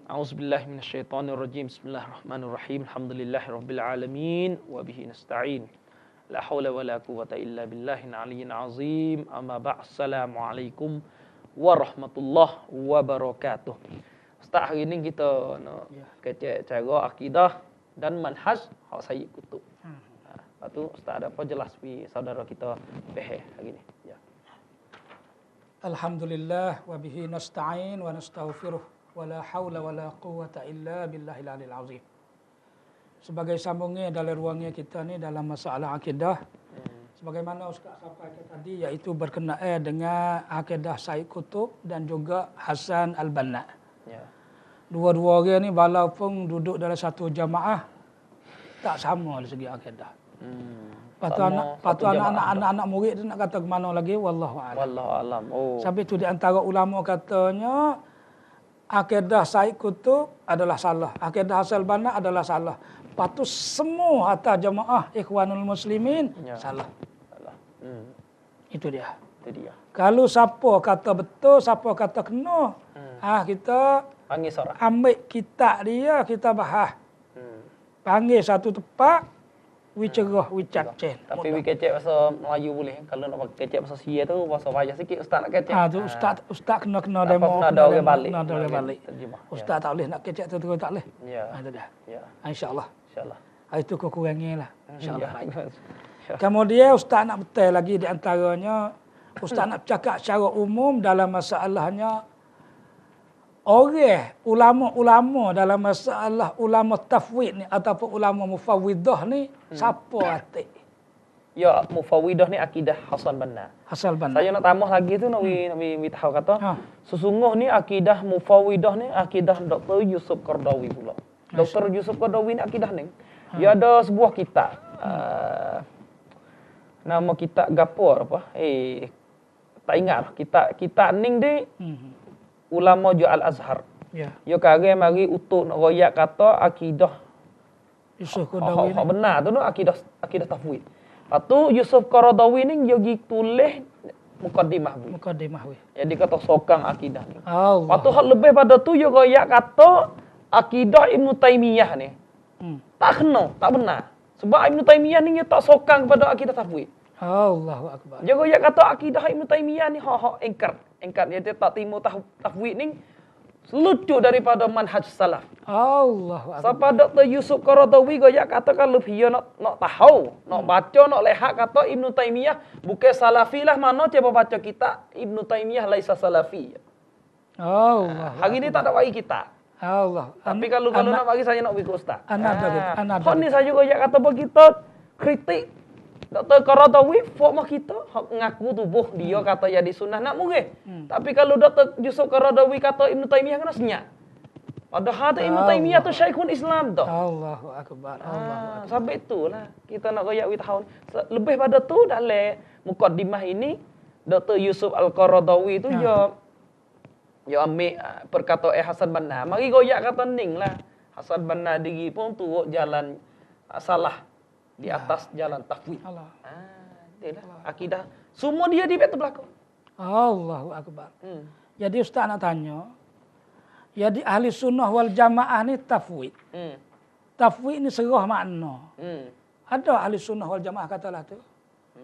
A'udzubillahi minasyaitonirrajim. Bismillahirrahmanirrahim. Alhamdulillahirabbil alamin wa bihi nasta'in. La haula wala quwwata illa billahil aliyyil azim. Amma ba'd. Assalamualaikum warahmatullahi wabarakatuh. Ustaz, hari ni kita nak kecek cara akidah dan manhaj hak Sayyid Qutb. Lepas tu Ustaz ada apa jelas pi saudara kita faham hari ni. Ya. Alhamdulillah wa bihi nasta'in wa nastaghfiruh. Wala haula wala quwwata illa billahil aliyil azim. Sebagai sambungnya dalam ruangnya kita ni dalam masalah akidah. Sebagaimana Ustaz sampaikan tadi, iaitu berkenaan dengan akidah Sayyid Qutb dan juga Hasan Al-Banna. Ya. Dua-dua orang ni walaupun duduk dalam satu jamaah, tak sama dari segi akidah. Patu anak-anak murid tu nak kata ke mana lagi? Wallahu a'lam. Wallahu a'lam. Oh. Sampai tu di antara ulama katanya, akidah Sayyid Qutb adalah salah. Akidah Hasan Al-Banna adalah salah. Lepas tu semua atas jemaah Ikhwanul Muslimin salah. Itu dia. Kalau siapa kata betul, siapa kata kena, kita panggil seorang. Ambil kitab dia, kita bahas. Panggil satu tempat, we cerah, we cacen. Tapi we kecek bahasa Melayu boleh. Kalau nak pakai kecek bahasa Sia tu bahasa payah sikit ustaz nak kecek. Tu ustaz kena demo. Ada orang balik. Ada orang balik. Terjemah. Ustaz tak boleh nak kecek tu tak boleh. Ya. Itu dah. Ya. Insya-Allah. Insya-Allah. Itu kekurangannya lah. Insya-Allah. Ya. Kemudian ustaz nak betul lagi di antaranya, ustaz nak bercakap secara umum dalam masalahnya orang ulama-ulama dalam masalah ulama tafwid ni ataupun ulama mufawwidah ni siapa atik? Ya, mufawwidah ni akidah Hasan Banna. Hasan Banna. Saya nak tambah lagi tu nak tahu kata sesungguh ni akidah mufawwidah ni akidah Dr. Yusuf Qaradawi pula. Dr. Yusuf Qaradawi ni akidah ni. Dia ada sebuah kitab. Nama kitab gapo apa? Tak ingat kitab ning dia ulama ju Al-Azhar. Ya. Yo kare mari utuk nak royak kata akidah Yusuf Qaradawi. Benar tu akidah tafwid. Patu Yusuf Qaradawi ni yo gi tulis mukaddimah bu. Mukaddimah we. Jadi kata sokang akidah ni. Allah. Patu hak lebih pada tu yo royak kata akidah Ibnu Taimiyah ni. Tak kena, tak benar. Sebab Ibnu Taimiyah ni dia tak sokang kepada akidah tafwid. Allahu akbar. Dia royak kata akidah Ibnu Taimiyah ni hak engkar dia tak terima tafwid ni selucuk daripada manhaj salaf. Allahu akbar. Siapa Dr. Yusuf Qaradawi goyak kata kalau dia nak tahu, nak baca, nak lihat kata Ibnu Taimiyah bukan salafi lah, mana cuba baca kitab Ibnu Taimiyah laisa salafi. Allah. Hari ni tak ada bagi kita. Allah. Tapi kalau nak bagi saya nak bagi ustaz. Anak Hak ni saya goyak kata begitu kritik Dr. Qaradawi, fok mah kita ngaku tubuh dia kata jadi sunnah nak murih. Tapi kalau Dr. Yusuf Qaradawi kata Ibnu Taimiyah kena senyap. Padahal Ibnu Taimiyah tu Syekhul Islam dah. Allahu akbar. Allahu akbar. Sampai itulah kita nak royak wi tahun. Lebih pada tu dalam mukaddimah ini Dr. Yusuf Al-Qaradawi tu dia ambil perkataan Hasan Banna. Mari royak kata ning lah. Hasan Banna diri pun turut jalan salah di atas jalan tafwid. Itulah akidah. Semua dia di betul belakang. Allahu akbar. Jadi ustaz nak tanya, jadi ahli sunnah wal jamaah ni tafwid. Tafwid ni serah makna. Ada ahli sunnah wal jamaah katalah tu.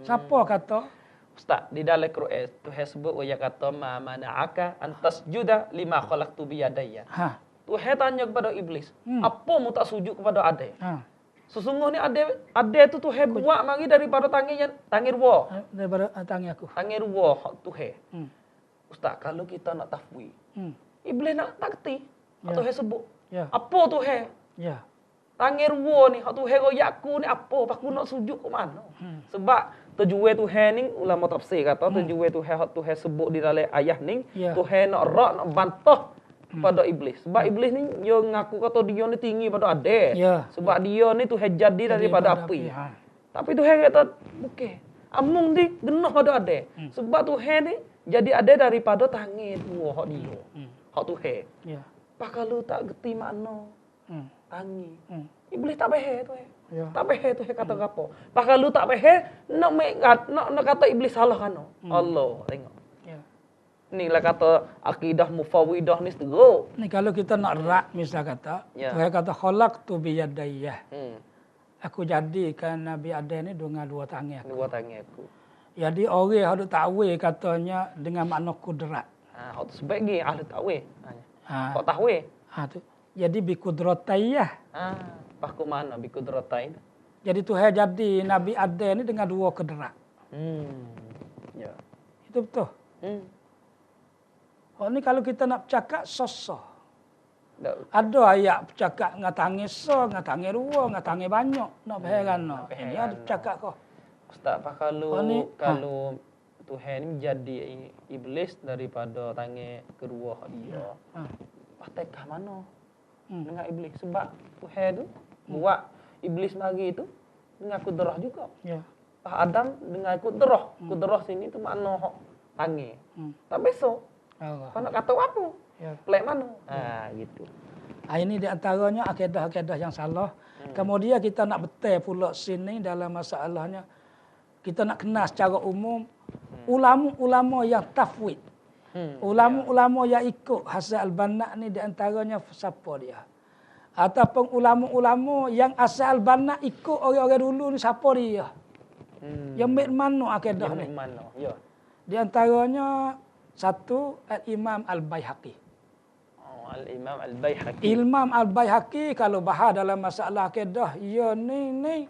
Siapa kata? Ustaz, di dalam Quran Tuhan sebut wa kata ma mana'aka antasjuda lima khalaqtu bi yadayya. Tuhan tanya kepada iblis, apa mu tak sujud kepada adai? Sesungguhnya ada tu Tuhan buat mari daripada tangan ruah. Daripada tangan aku. Tangan ruah hak Tuhan. Ustaz, kalau kita nak tafwid, iblis nak takti. Hak Tuhan sebut. Apa Tuhan? Ya. Tangan ruah ni hak Tuhan royak aku ni apa? Aku nak sujud ke mana? Sebab tujuan Tuhan ni ulama tafsir kata tujuan Tuhan hak Tuhan sebut di dalam ayat ni, Tuhan nak nak bantah pada iblis. Sebab iblis ni dia ngaku kata dia ni tinggi pada adek. Sebab dia ni Tuhan jadi daripada api. Tapi Tuhan kata bukan. Amung ni genah pada adek. Sebab Tuhan ni jadi ada daripada tangan dua hak dia. Hak Tuhan. Pak kalau tak gerti makna tangan. Iblis tak faham tu. Tak faham tu kata apa. Pak kalau tak faham nak kata iblis salah kan. Allah tengok. Ni lah kata akidah mufawwidah ni teruk. Ni kalau kita nak rak misal kata, Tuhan kata khalaqtu biyadayya. Aku jadikan Nabi Adam ni dengan dua tangan aku. Dua tangan aku. Jadi orang ada takwil katanya dengan makna kudrat. Hak tu sebagai ahli takwil. Kok takwil? Tu. Jadi bi kudratayah. Pas ke mana bi kudratai? Jadi Tuhan jadi Nabi Adam ni dengan dua kudrat. Ya. Itu betul. Oh ni kalau kita nak bercakap sosok. Ada ayat bercakap dengan tangan so, dengan tangan dua, dengan tangan banyak. Nak heran no. Ini ada bercakap kau. Ustaz, apa kalau Tuhan ni jadi iblis daripada tangan kedua dia. Patekah mana dengan iblis? Sebab Tuhan tu buat iblis lagi tu dengan kudrah juga. Ya. Adam dengan kudrah. Kudrah sini tu makna hak tangan. Tak besok. Kau nak kata apa? Ya. Pelak mana? Gitu. Ini di antaranya akidah-akidah yang salah. Kemudian kita nak betul pula sini dalam masalahnya. Kita nak kenal secara umum ulama-ulama yang tafwid. Ulama-ulama yang ikut Hasan al-Banna ni di antaranya siapa dia? Ataupun ulama-ulama yang asal al-Banna ikut orang-orang dulu ni siapa dia? Yang mek mana akidah ni? Ya. Di antaranya satu Al-Imam Al-Baihaqi. Al-Imam Al-Baihaqi. Imam Al-Baihaqi kalau bahas dalam masalah akidah, ia ni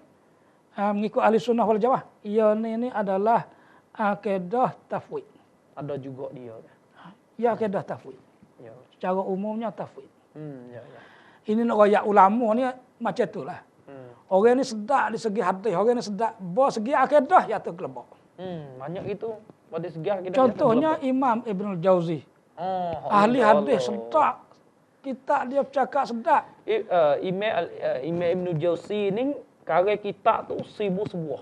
mengikut ahli sunnah wal jamaah. Ia ni adalah akidah tafwid. Ada juga dia. Ya akidah tafwid. Ya. Secara umumnya tafwid. Ya. Ini nak royak ulama ni macam itulah. Orang ni sedap di segi hadis, orang ni sedap bos segi akidah ya terkelebak. Banyak gitu. Pada segi akidah. Contohnya Imam Ibnul Jauzi. Ahli hadis sedap. Kitab dia bercakap sedap. Imam Ibnul Jauzi ni karya kitab tu 1000 sebuah.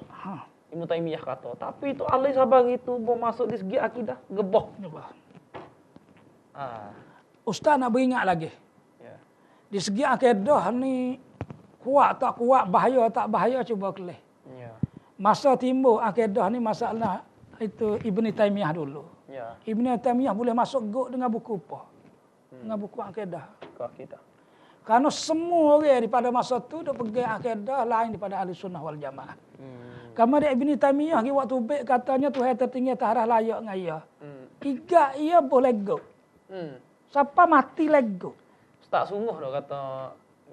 Ibnu Taimiyah kata. Tapi tu ahli sabar itu masuk di segi akidah gebah. Ustaz nak beringat lagi. Ya. Di segi akidah ni kuat tak kuat, bahaya tak bahaya cuba kelih. Ya. Masa timbul akidah ni masalah itu Ibnu Taimiyah dulu. Ya. Ibnu Taimiyah boleh masuk gok dengan buku apa? Dengan buku akidah. Akidah. Karena semua orang daripada masa tu dah pegang akidah lain daripada ahli sunnah wal jamaah. Kemudian Ibnu Taimiyah di waktu baik katanya Tuhan tertinggi tarah layak dengan ia. Tiga ia boleh go. Siapa mati lego. Tak sungguh dah kata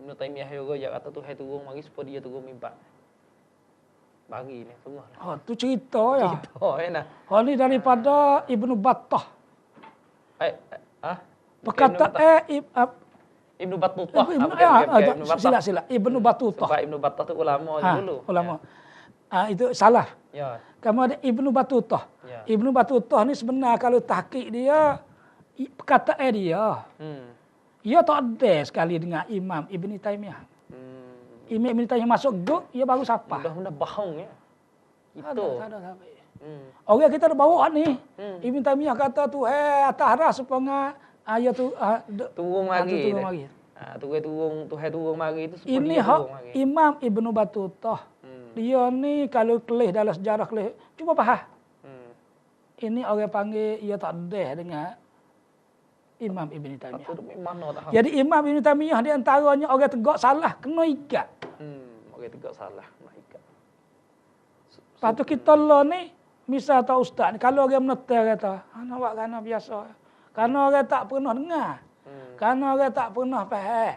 Ibnu Taimiyah juga ya kata Tuhan turun mari supaya dia turun mimpi. Bagi ni sungguh. Tu cerita ya. Cerita nah. Ni daripada Ibnu Battah. Perkata Ibnu Battutah. Sila. Ibnu Battutah. Sebab Ibnu Battah tu ulama dulu. Ulama. Itu salah. Ya. Kemudian Ibnu Battutah. Ya. Ibnu Battutah ni sebenarnya kalau tahqiq dia perkataan dia. Ia tak ada sekali dengan Imam Ibnu Taimiyah. Imam Ibnu Taimiyah masuk gok, ia baru siapa? Mudah-mudah bohong ya. Itu. Ada. Orang kita dah bawa ni. Ibnu Taimiyah kata tu atas ras supaya ayat tu turun lagi. Turun mari itu supaya ini hak Imam Ibnu Battutah. Dia ni kalau kelih dalam sejarah kelih, cuba bahas. Ini orang panggil ia tak ada dengan Imam Ibnu Taimiyah. Jadi Imam Ibnu Taimiyah di antaranya orang tegak salah kena ikat. Orang tegak salah kena ikat. Lepas tu kita lah ni, misal tak ustaz ni, kalau orang menetel kata, nak buat kerana biasa. Kerana orang tak pernah dengar. Kerana orang tak pernah faham.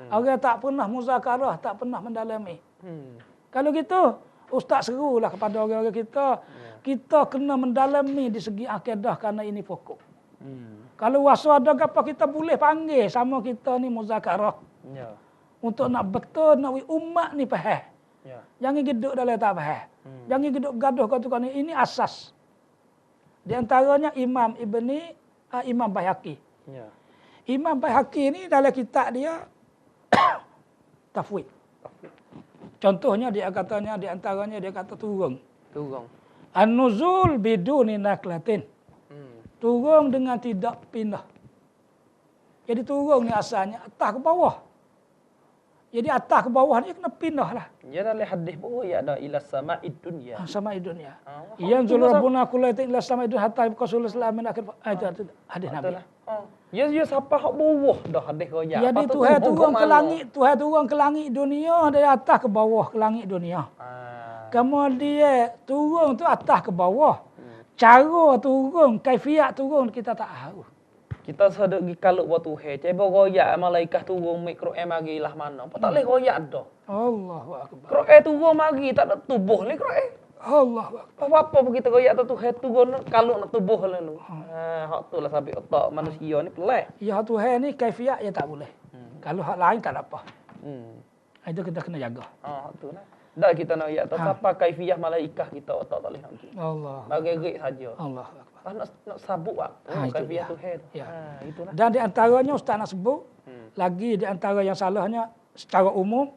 Orang tak pernah muzakarah, tak pernah mendalami. Kalau gitu, ustaz serulah kepada orang-orang kita, kita kena mendalami di segi akidah kerana ini pokok. Kalau wasa ada apa kita boleh panggil sama kita ni muzakarah. Ya. Untuk nak betul nak umat ni faham. Ya. Jangan hidup dalam tak faham. Jangan hidup gaduh kau ni, ini asas. Di antaranya Imam Baihaqi. Ya. Imam Baihaqi ni dalam kitab dia tafwid. Contohnya dia katanya di antaranya dia kata turun. An-nuzul biduni naklatin. Turun dengan tidak pindah. Jadi turun ni asalnya atas ke bawah. Jadi atas ke bawah ni kena pindah lah. Ya dalam hadis pun ya ada ila sama'id dunya. Sama dunia. Yang zulur rabbuna kullaita ila sama'id dunya hatta qasul islam min akhir itu hadis Nabi. Ya siapa hak bawah dah hadis royak. Jadi Tuhan turun ke langit dunia dari atas ke bawah ke langit dunia. Kemudian turun tu atas ke bawah. Cara turun, kaifiat turun kita tak tahu. Kita sedek gi kalau waktu he, ceba royak malaikat turun mikro magi lah mana. Apa tak leh royak dah. Allahu akbar. Kro turun magi tak ada tubuh le kro. Allahu akbar. Apa begitu royak tu he turun kalau nak tubuh lalu. Hak tu lah sampai otak manusia ni pelik. Ya Tuhan ni kaifiat ya tak boleh. Kalau hak lain tak ada apa. Itu kita kena jaga. Hak tu lah. Dak kita nak royak tu siapa kaifiah malaikat kita otak tak leh nak. Allah. Bagi gerik saja. Allahu akbar. Nak sabuk ah. Kaifiah tu he. Itulah. Dan di antaranya ustaz nak sebut lagi di antara yang salahnya secara umum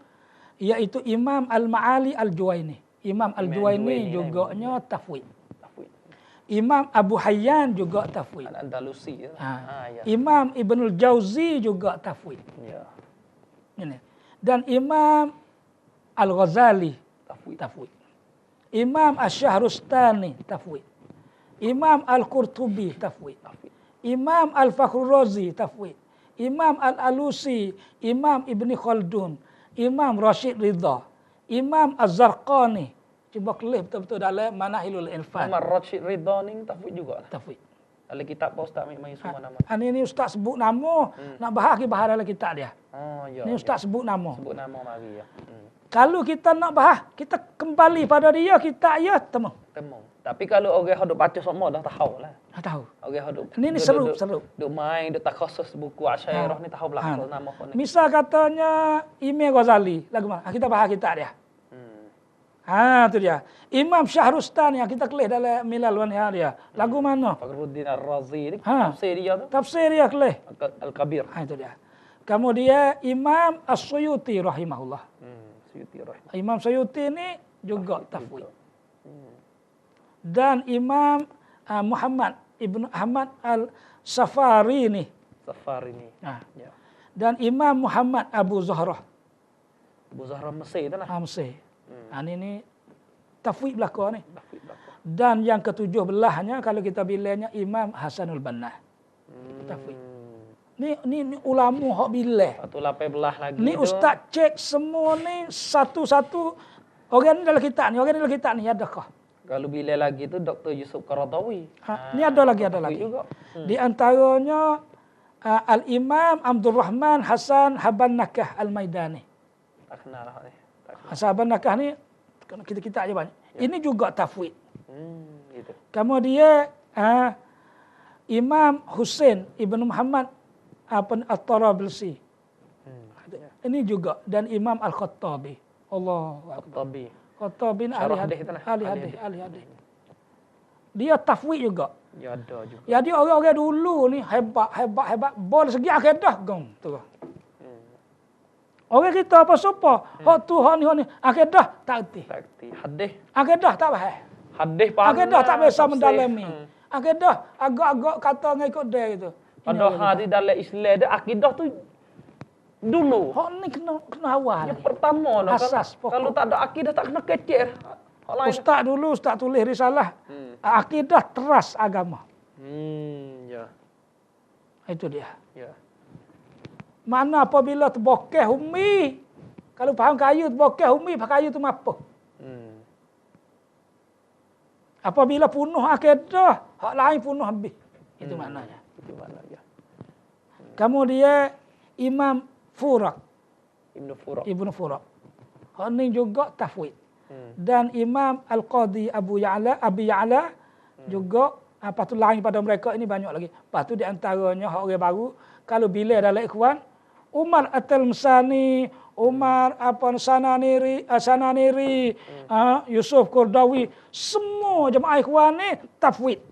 iaitu Imam Al-Ma'ali Al-Juwaini. Imam Al-Juwaini juga nya tafwid. Imam Abu Hayyan juga tafwid. Andalusi. Ya. Imam Ibnul Jauzi juga tafwid. Ya. Ini. Dan Imam Al-Ghazali tafwid. Imam Asy-Syahrustani tafwid. Imam Al-Qurtubi tafwid. Imam Al-Fakhrur Razi tafwid. Imam Al-Alusi, Imam Ibni Khaldun, Imam Rashid Ridha, Imam Az-Zarqani. Cuba kelih betul-betul dalam Manahilul Irfan. Imam Rashid Ridha ni tafwid juga lah. Tafwid. Dalam kitab Ustaz mai semua nama. Ini ustaz sebut nama, nak bahas dalam kitab dia. Oh ya. Ini ustaz sebut nama. Sebut nama mari ya. Kalau kita nak bahas, kita kembali pada dia, kita ya temu. Tapi kalau orang hendak baca semua dah tahu lah. Dah tahu. Orang hendak. Ini seru. Duk main, duk takhasus buku asyairah ni tahu belakang nama pun. Misal katanya Imam Ghazali, lagu mana? Kita bahas kitab dia. Tu dia. Imam Syahrustani yang kita kelih dalam Milal wa Nihayah dia. Lagu mana? Fakhruddin Ar-Razi ni tafsir dia tu. Tafsir dia kelih. Al-Kabir. Itu dia. Kemudian Imam As-Suyuti rahimahullah. Imam Suyuti ni juga tafwid. Dan Imam Muhammad Ibn Ahmad Al-Safari ni. Ya. Dan Imam Muhammad Abu Zahrah. Abu Zahrah Mesir tu lah. Mesir. Ini tafwid belaka ni. Dan yang ke-17-nya kalau kita bilangnya Imam Hasanul Banna. Tafwid. Ni ulama hak bilah. 18 lagi. Ni ustaz cek semua ni satu-satu. Orang ni dalam kitab ni, adakah? Kalau bila lagi tu Dr. Yusuf Qaradawi. Ni ada lagi. Juga. Di antaranya Al-Imam Abdul Rahman Hasan Haban Nakah Al-Maidani. Tak kenal lah ni. Hasan Haban Nakah ni kita aja banyak. Ya. Ini juga tafwid. Gitu. Kemudian Imam Husain Ibn Muhammad At-Tarablsi. Ini juga dan Imam Al-Khattabi. Khattabi ni ahli hadis. Dia tafwid juga. Ya ada juga. Jadi orang-orang dulu ni hebat. Boleh segi akidah gong tu. Orang kita apa siapa? Hak tu hak ni akidah tak erti. Hadis. Akidah tak faham. Hadis faham. Akidah tak biasa mendalami. Akidah agak-agak kata ngikut dia gitu. Ada hadis dalam Islam dia akidah tu dulu. Hak ni kena awal. Yang pertama lah. Asas pokok. Kalau tak ada akidah tak kena kecil. Ustaz tulis risalah. Akidah teras agama. Ya. Itu dia. Ya. Mana apabila terbokeh umi. Kalau faham kayu terbokeh umi, kayu tu apa? Apabila punuh akidah, hak lain punuh habis. Itu maknanya. Kemudian Imam Furak. Ibnu Furak. Hak ni juga tafwid. Dan Imam Al-Qadhi Abi Ya'la juga apa tu lain pada mereka ini banyak lagi. Lepas tu di antaranya hak orang baru kalau bila dalam ikhwan Umar At-Talmsani, Umar Sananiri, Yusuf Qaradawi, semua jemaah ikhwan ni tafwid.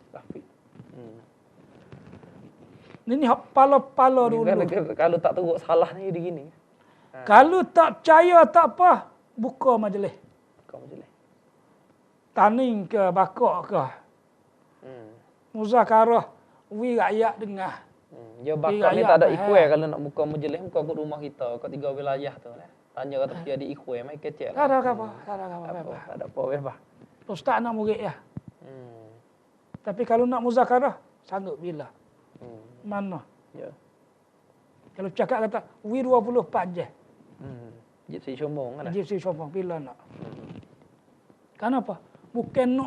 Ini hak pala-pala dulu. Kalau tak teruk salah ni begini. Kalau tak percaya tak apa, buka majlis. Taning ke bakak ke. Muzakarah, rakyat dengar. Ya bakak ni tak ada equal kalau nak buka majlis, buka kat rumah kita, kat 3 wilayah tu lah. Tanya kata jadi ikhwe mai kecil. Tak ada apa. Tak ada apa. Ustaz nak murid ya. Tapi kalau nak muzakarah, sanggup bila? Mana? Ya. Kalau cakap kata, wi 24 je. Jip si sombong kan? Jip si sombong, bila nak? Kenapa? Bukan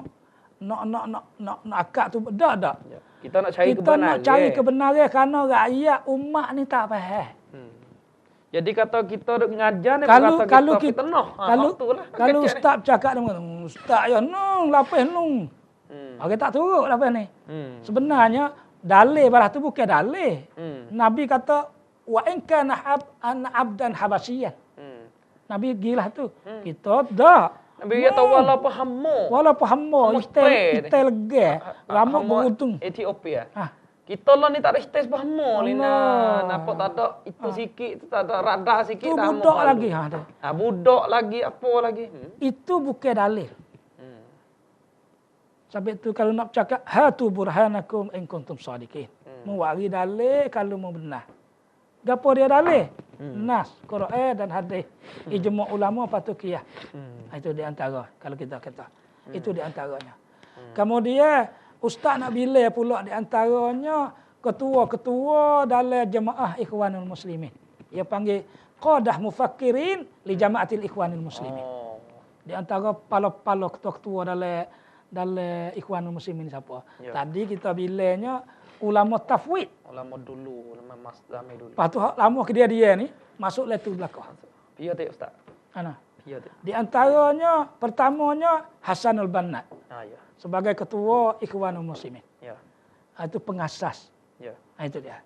nak akak tu, tak. Ya. Kita nak cari kita kebenaran. Kita nak cari kebenaran kerana rakyat umat ni tak faham. Jadi kata kita duk ngajar ni kalau kita fitnah. Kalau ustaz cakap dengan ustaz ya nung lapis nung. Orang tak turut lapis ni. Sebenarnya dalil balah tu bukan dalil. Nabi kata wa in kana abdan habasyian. Nabi gila tu. Kita dak. Nabi kata walaupun hammo. Kita lega. Lama beruntung. Ethiopia. Kita lah ni tak ada stage bahmo lina. Nampak tak ada itu sikit, tak ada radar sikit. Itu budak lagi. Budak lagi, apa lagi. Itu bukan dalil. Sebab itu kalau nak cakap, hatu burhanakum in kuntum sadiqin. Mewari dalil kalau mau benar. Gapo dia dalil? Nas, Quran dan hadis. Ijma' ulama patut qiyas. Itu di antara kalau kita kata. Itu di antaranya. Kemudian ustaz nak bila pula di antaranya ketua-ketua dalam jemaah Ikhwanul Muslimin. Dia panggil qadah mufakkirin li jamaatil Ikhwanul Muslimin. Di antara pala-pala ketua-ketua dalam Ikhwanul Muslimin siapa? Ya. Tadi kita bilanya ulama tafwid. Ulama dulu, ulama Masdami dulu. Lepas tu lama ke dia ni masuk letu belakang. Piye tak ustaz? Ana. Piye tak? Di antaranya pertamanya Hasanul Banna. Ya. Sebagai ketua Ikhwanul Muslimin. Ya. Itu pengasas. Ya. Itu dia.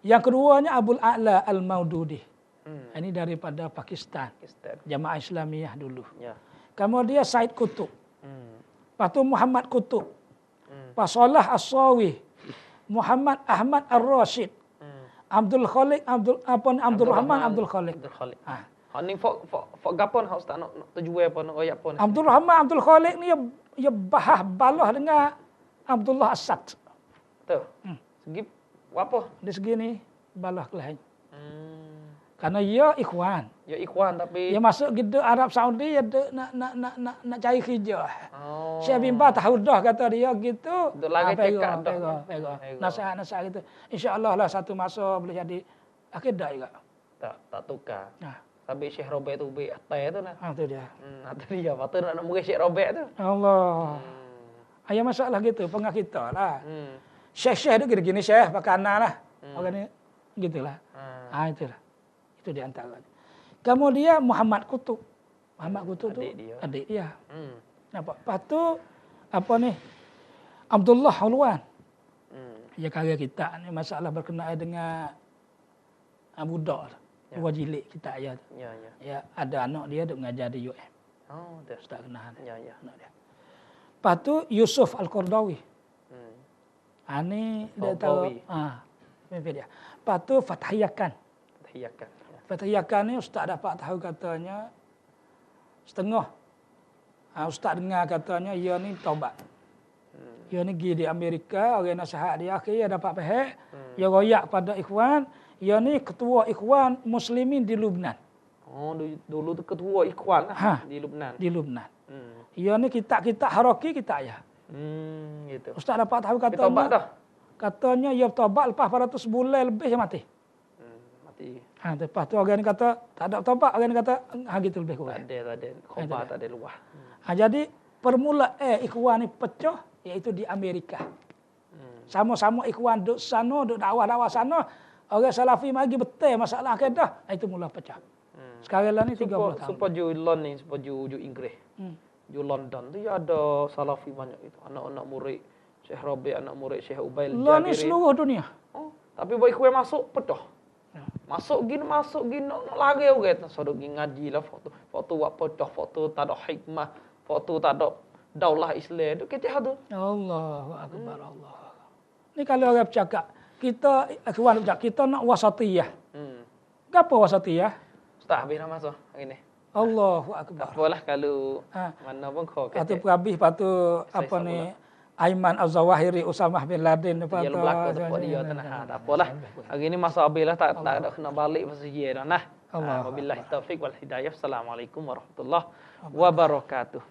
Yang keduanya Abul A'la Al-Maududi. Ini daripada Pakistan. Jamaah Islamiyah dulu. Ya. Kemudian Said Qutub. Lepas tu Muhammad Qutub. Pak Salah As-Sawi. Muhammad Ahmad Ar-Rashid. Abdul Khaliq, Abdul Rahman Abdul Khaliq. Ni fok gapon hak ustaz nak tujuan apa nak royak apa. Abdul Rahman Abdul Khaliq ni ia bahah balah dengan Abdullah Asad. Betul. Segi apa? Di segi ni balah kelain. Karena ia ikhwan. Ya ikhwan tapi dia masuk gitu Arab Saudi dia nak cari kerja. Syekh bin Baz tahu dah kata dia gitu. Lagi cekak dah. Nasihat gitu. Insya-Allah lah satu masa boleh jadi akidah juga. Tak tukar. Habis Syekh Robek tu baik atas tu nah. Itu dia. Itu dia. Patut nak murid Syekh Robek tu. Allah. Ayah masalah gitu, pengah kita lah. Syekh tu gini-gini Syekh pakai anak lah. Orang ni gitulah. Itulah. Itu di antaranya. Kemudian Muhammad Qutub. Muhammad Qutub tu adik dia. Nampak? Lepas tu apa ni? Abdullah Hulwan. Dia karya kita ni masalah berkenaan dengan budak. Wajilik kita ayat. Ya, ada anak dia duk mengajar di UM. Dah ustaz kenal. Ya. Anak dia. Lepas tu Yusuf Al-Qardawi. Ni dia tahu. Mimpi dia. Lepas tu Fathiyakan. Fathiyakan ni ustaz dapat tahu katanya setengah. Ustaz dengar katanya ia ni taubat. Ia ni pergi di Amerika, orang nasihat dia akhirnya dapat faham. Ia royak pada ikhwan. Ia ni ketua Ikhwan Muslimin di Lubnan. Dulu tu ketua Ikhwan di Lubnan. Di Lubnan. Ia ni kitab-kitab haraki kita ya. Gitu. Ustaz dapat tahu katanya. Katanya ia taubat lepas 400 bulan lebih dia mati. Mati. Lepas tu orang ni kata tak ada taubat, orang ni kata gitu lebih kurang. Tak ada. Khabar tak ada luah. Jadi permulaan Ikhwan ni pecah iaitu di Amerika. Sama-sama Ikhwan duduk sana, duduk dakwah-dakwah sana. Orang Salafi mari betul masalah akidah, itu mula pecah. Sekarang lah ni 30 tahun. Supaya London ni, supaya Inggris. Di London tu ada Salafi banyak itu. Anak-anak murid Syekh Rabi', anak murid Syekh Ubail Jabiri. Lah ni seluruh dunia. Tapi baik kue masuk pecah. Masuk gini nak lari orang. Sodok gini ngaji lah foto buat pecah, foto tak ada hikmah, foto tak ada daulah Islam. Itu kecil tu. Allahu akbar Allah. Ni kalau orang bercakap kita nak wasatiyah. Apa wasatiyah? Ustaz habis dah masuk hari ni. Allahu akbar. Apalah kalau mana pun kau kata. Patu perhabis patu apa ni Aiman Az-Zawahiri Usamah bin Laden patu. Dia belakang tempat dia tanah. Tak apalah. Hari ni masa habis lah tak ada kena balik pasal dia dah nah. Wabillahi taufiq wal hidayah. Assalamualaikum warahmatullahi wabarakatuh.